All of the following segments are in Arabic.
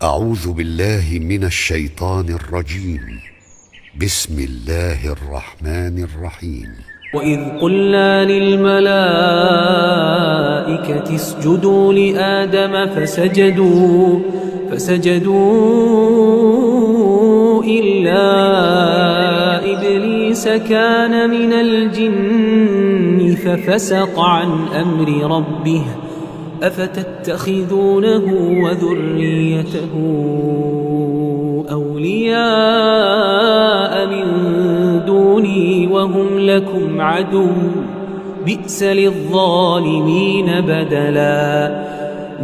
أعوذ بالله من الشيطان الرجيم. بسم الله الرحمن الرحيم. وإذ قلنا للملائكة اسجدوا لآدم فسجدوا إلا إبليس كان من الجن ففسق عن أمر ربه أفتتخذونه وذريته أولياء من دوني وهم لكم عدو بئس للظالمين بدلا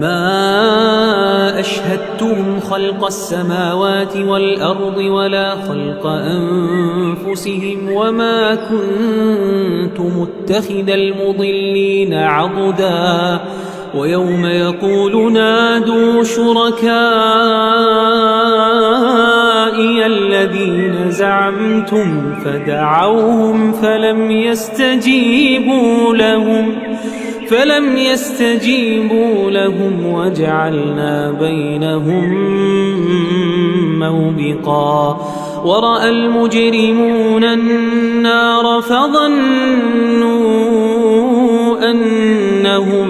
ما أشهدتهم خلق السماوات والأرض ولا خلق أنفسهم وما كنت متخذ المضلين عضدا ويوم يقول نادوا شركائي الذين زعمتم فدعوهم فلم يستجيبوا لهم وجعلنا بينهم موبقا ورأى المجرمون النار فظنوا أنهم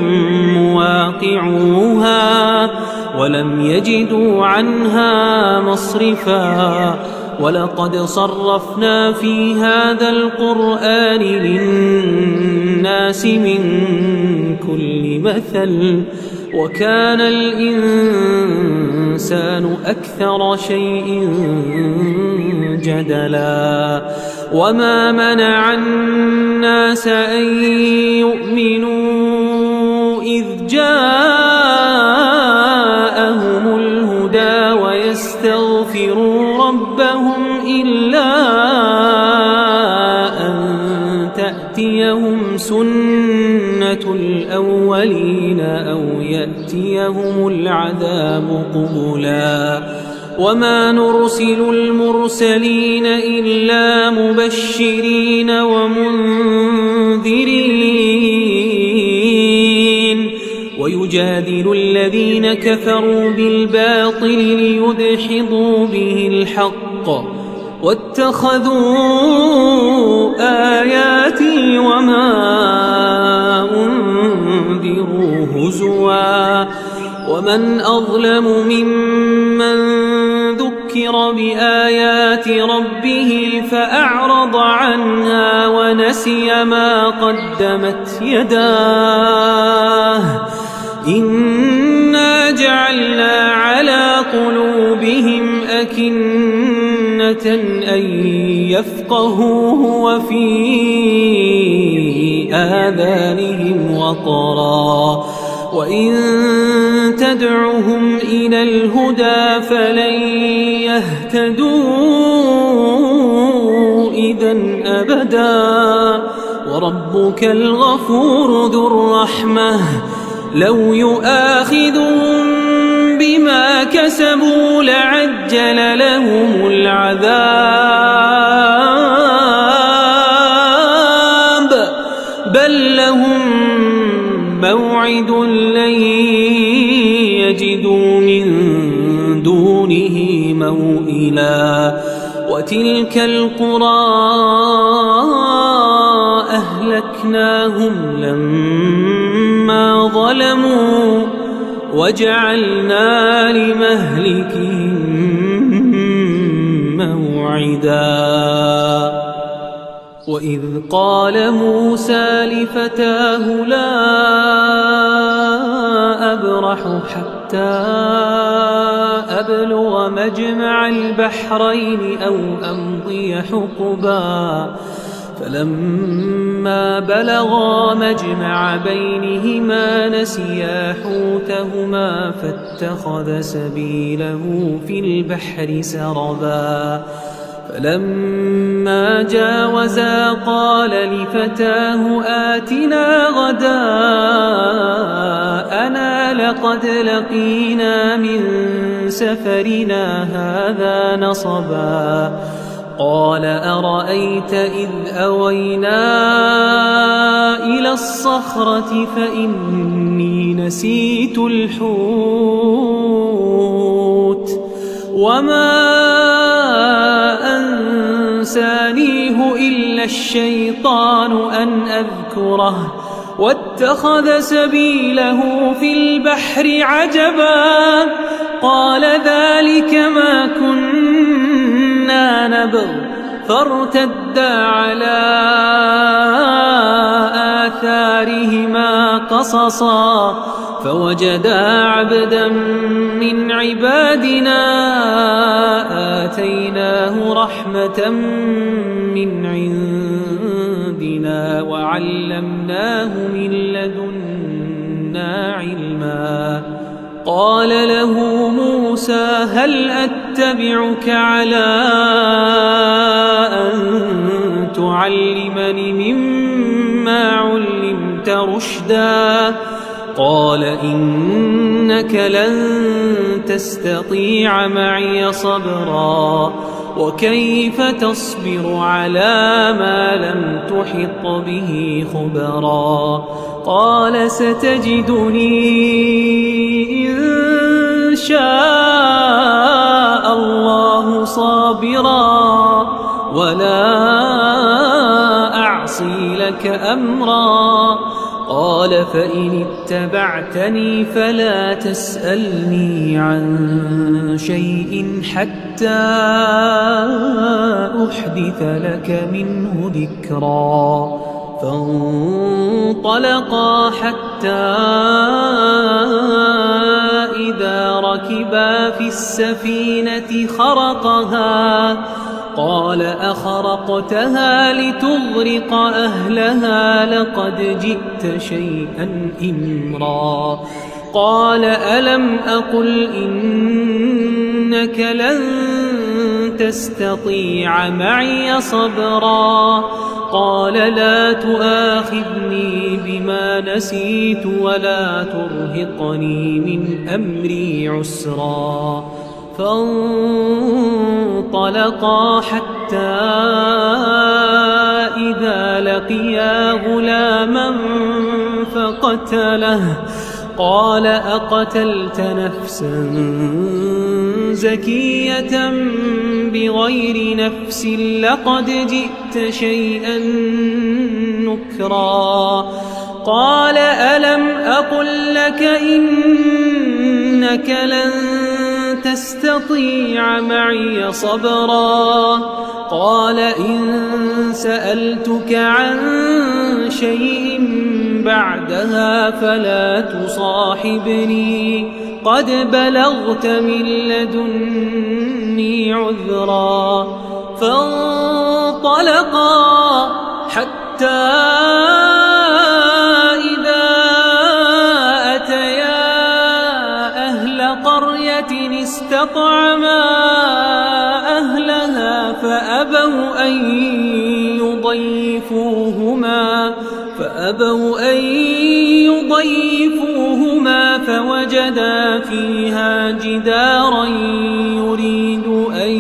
مواقعوها ولم يجدوا عنها مصرفا ولقد صرفنا في هذا القرآن للناس من كل مثل وكان الإنسان أكثر شيء جدلا وما منع الناس أن يؤمنوا إذ جاءهم الهدى ويستغفروا ربهم إلا أن تأتيهم سنة الأولين أو يأتيهم العذاب قبلا وما نرسل المرسلين إلا مبشرين ومنذرين ويجادل الذين كفروا بالباطل ليدحضوا به الحق واتخذوا آياتي وما أنذروا هزوا ومن أظلم ممن ذكر بآيات ربه فأعرض عنها ونسي ما قدمت يداه إنا جعلنا على قلوبهم أكنة أن يفقهوه وفي آذانهم وقرا وإن تدعهم إلى الهدى فلن يهتدوا إذن أبدا وربك الغفور ذو الرحمة لو يؤاخذهم بما كسبوا لعجل لهم العذاب بل لهم موعد لن يجدوا من دونه موئلا وتلك القرى أهلكناهم لما ظلموا وجعلنا لمهلكهم موعدا وإذ قال موسى لفتاه لا أبرح حتى أبلغ مجمع البحرين أو أمضي حقبا فلما بلغا مجمع بينهما نسيا حوتهما فاتخذ سبيله في البحر سربا فلما جاوزا قال لفتاه آتنا غداءنا لقد لقينا من سفرنا هذا نصبا قال أرأيت إذ أوينا إلى الصخرة فإني نسيت الحوت وما أنسانيه إلا الشيطان أن أذكره واتخذ سبيله في البحر عجبا قال ذلك ما كنا نبغ فارتدا على آثارهما قصصا فوجدا عبدا من عبادنا آتيناه رحمة من عندنا وعلمناه من لدنا علما قال له موسى هل أتبعك على أن تعلمني مما علمت رشدا قال إنك لن تستطيع معي صبرا وكيف تصبر على ما لم تحط به خبرا قال ستجدني إن شاء الله صابرا ولا أعصي لك أمرا قال فإن اتبعتني فلا تسألني عن شيء حتى أحدث لك منه ذكرا فانطلقا حتى إذا ركبا في السفينة خرقها قال أخرقتها لتغرق أهلها لقد جئت شيئا إمرا قال ألم أقل إنك لن تستطيع معي صبرا قال لا تؤاخذني بما نسيت ولا ترهقني من أمري عسرا فانطلقا حتى إذا لقيا غلاما فقتله قال أقتلت نفسا زكية بغير نفس لقد جئت شيئا نكرا قال ألم أقل لك إنك لن تستطيع معي صبرا قال إن سألتك عن شيء بعدها فلا تصاحبني قد بلغت من لدني عذرا فانطلقا حتى إذا أتيا أهل قرية استطعما أهلها فأبوا أن يضيفوهما فوجدا فيها جدارا يريد أن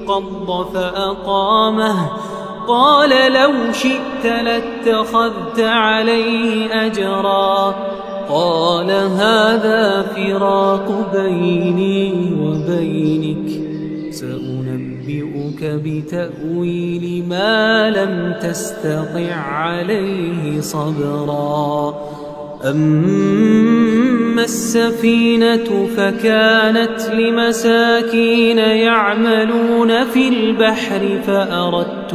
ينقض فأقامه قال لو شئت لاتخذت عليه أجرا قال هذا فراق بيني وبينك سأنبئك بتأويل ما لم تستطع عليه صبرا أما السفينة فكانت لمساكين يعملون في البحر فأردت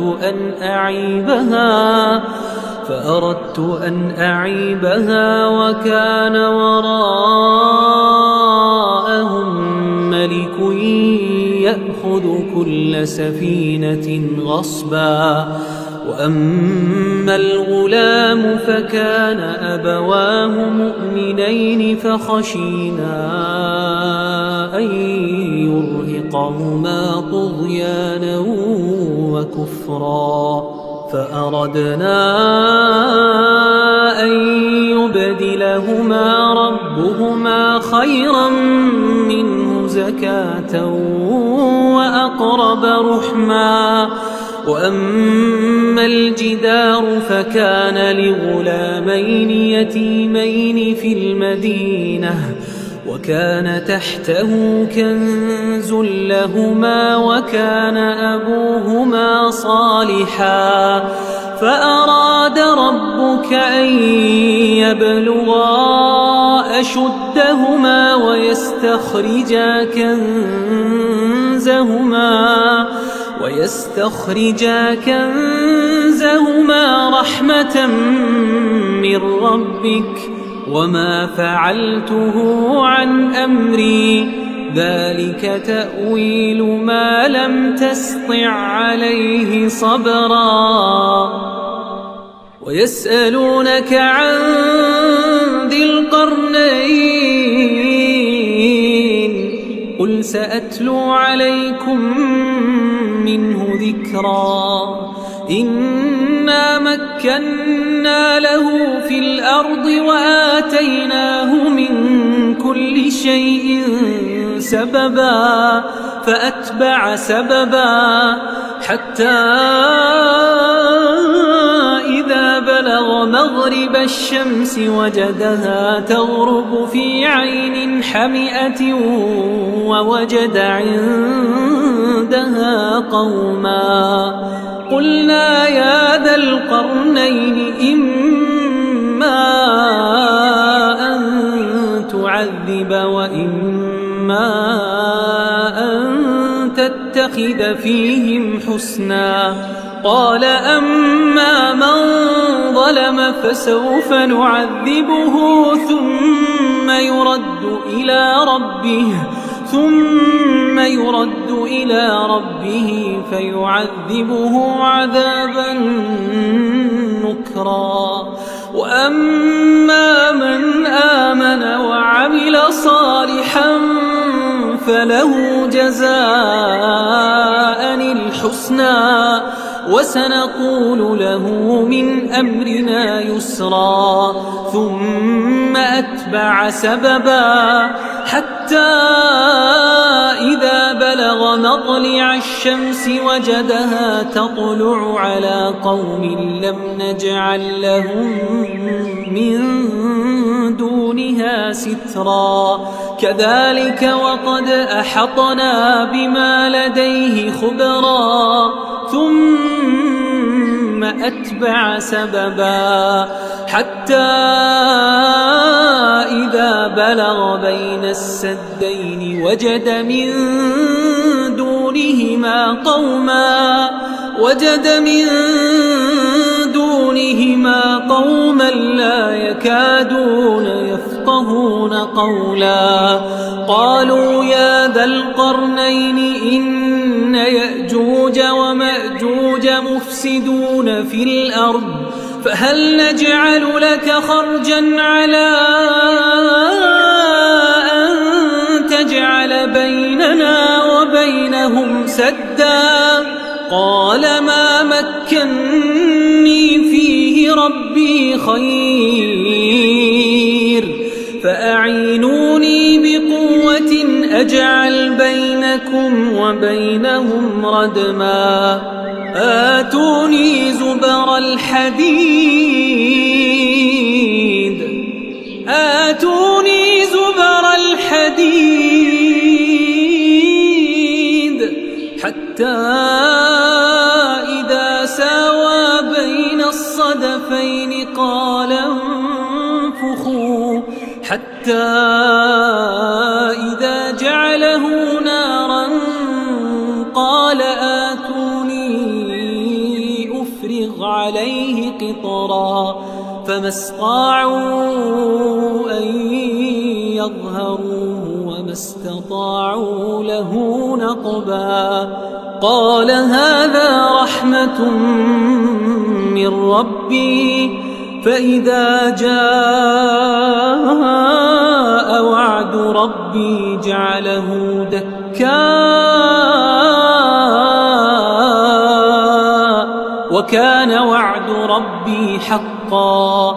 أن أعيبها وكان وراءهم ملك يأخذ كل سفينة غصبا وأما الغلام فكان أبواه مؤمنين فخشينا أن يرهقهما طغيانا وكفرا فأردنا أن يبدلهما ربهما خيرا منه زكاة وأقرب رحما وأما الجدار فكان لغلامين يتيمين في المدينة وكان تحته كنز لهما وكان أبوهما صالحا فأراد ربك أن يبلغا أشدهما ويستخرجا كنزهما رحمة من ربك وما فعلته عن أمري ذلك تأويل ما لم تسطع عليه صبرا ويسألونك عن ذي القرنين قل سأتلو عليكم منه ذكرا إنا مكنا له في الأرض وآتيناه من كل شيء سببا فأتبع سببا حتى إذا بلغ مغرب الشمس وجدها تغرب في عين حمئة ووجد عندها قوما قلنا يا ذا القرنين إما أن تعذب وإما أن تتخذ فيهم حسنا قال أما من ظلم فسوف نعذبه ثم يرد إلى ربه فيعذبه عذابا نكرا وأما من آمن وعمل صالحا فله جزاء الحسنى وسنقول له من أمرنا يسرا ثم أتبع سببا حتى إذا بلغ مطلع الشمس وجدها تطلع على قوم لم نجعل لهم من دونها سترا كذلك وقد أحطنا بما لديه خبرا ثم أتبع سببا حتى إذا بلغ بين السدين وجد من دونهما قوما لا يكادون يفقهون قولا قالوا يا ذا القرنين إن يأجوج ومأجوج مفسدون في الأرض فهل نجعل لك خرجا على أن تجعل بيننا وبينهم سدا قال ما مكني فيه ربي خير فأعينوني بقوة أجعل بينكم وبينهم ردما آتوني زبر الحديد حتى إذا ساوى بين الصدفين قال انفخوا حتى إذا جعله نارا قال آتوني أفرغ عليه قطرا فما استطاعوا أن يظهروه وما استطاعوا له نقبا قال هذا رحمة من ربي فإذا جاء وعد ربي جعله دكاء وكان وعد ربي حقا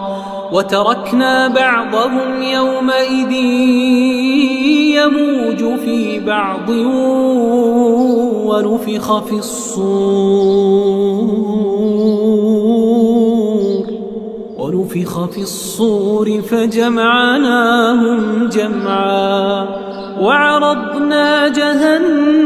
وتركنا بعضهم يومئذ يموج في بعض ونفخ في الصور ونفخ في الصور فجمعناهم جمعا وعرضنا جهنم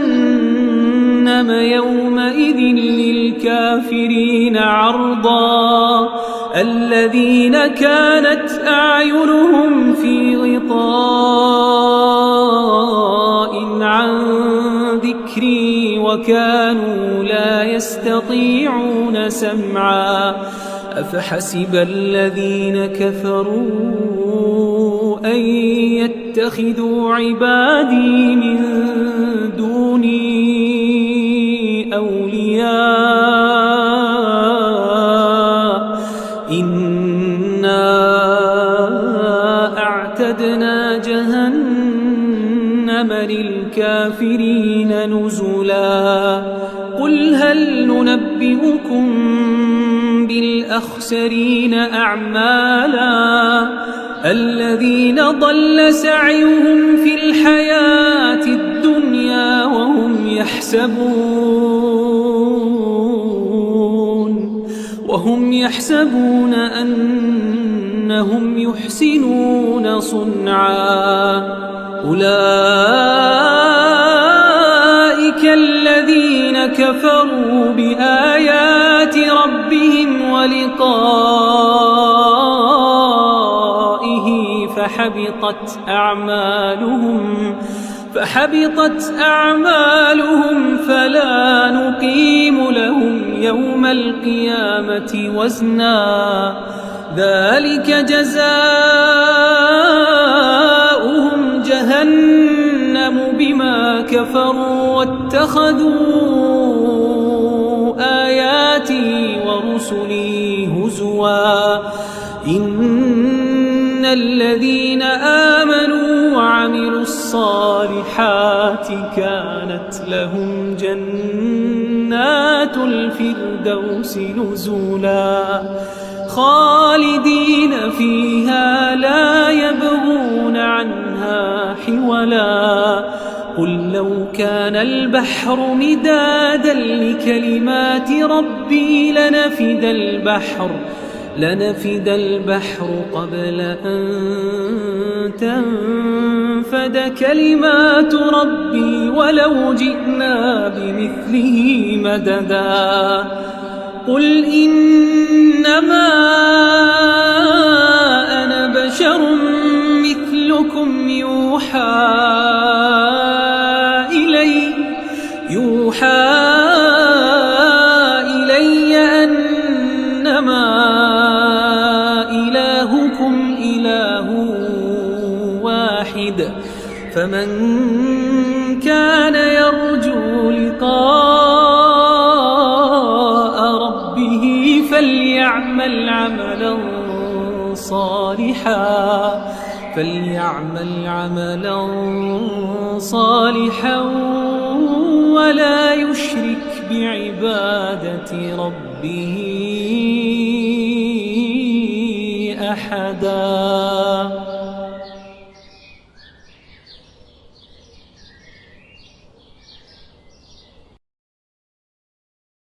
يومئذ للكافرين عرضا الذين كانت أعينهم في غطاء عن ذكري وكانوا لا يستطيعون سمعا أفحسب الذين كفروا أن يتخذوا عبادي من دوني أولياء إنا أعتدنا جهنم للكافرين نزلا قل هل ننبئكم بالأخسرين أعمالا الذين ضل سعيهم في الحياة الدنيا وهم يحسبون أنهم يحسنون صنعا أولئك الذين كفروا بآيات ربهم ولقائه فحبطت أعمالهم فلا نقيم لهم يوم القيامة وزنا ذلك جزاؤهم جهنم بما كفروا واتخذوا آياتي ورسلي هزوا إن الذين آمنوا وعملوا الصالحات كانت لهم جنات الفردوس نزلا خالدين فيها لا يبغون عنها حولا قل لو كان البحر مدادا لكلمات ربي لنفد البحر قبل أن تنفد كلمات ربي ولو جئنا بمثله مددا قل إنما أنا بشر مثلكم يوحى إلي أنما إلهكم إله واحد فمن كان يرجو لقاء ربه فليعمل عملا صالحا ولا يشرك بعبادة ربه أحدا.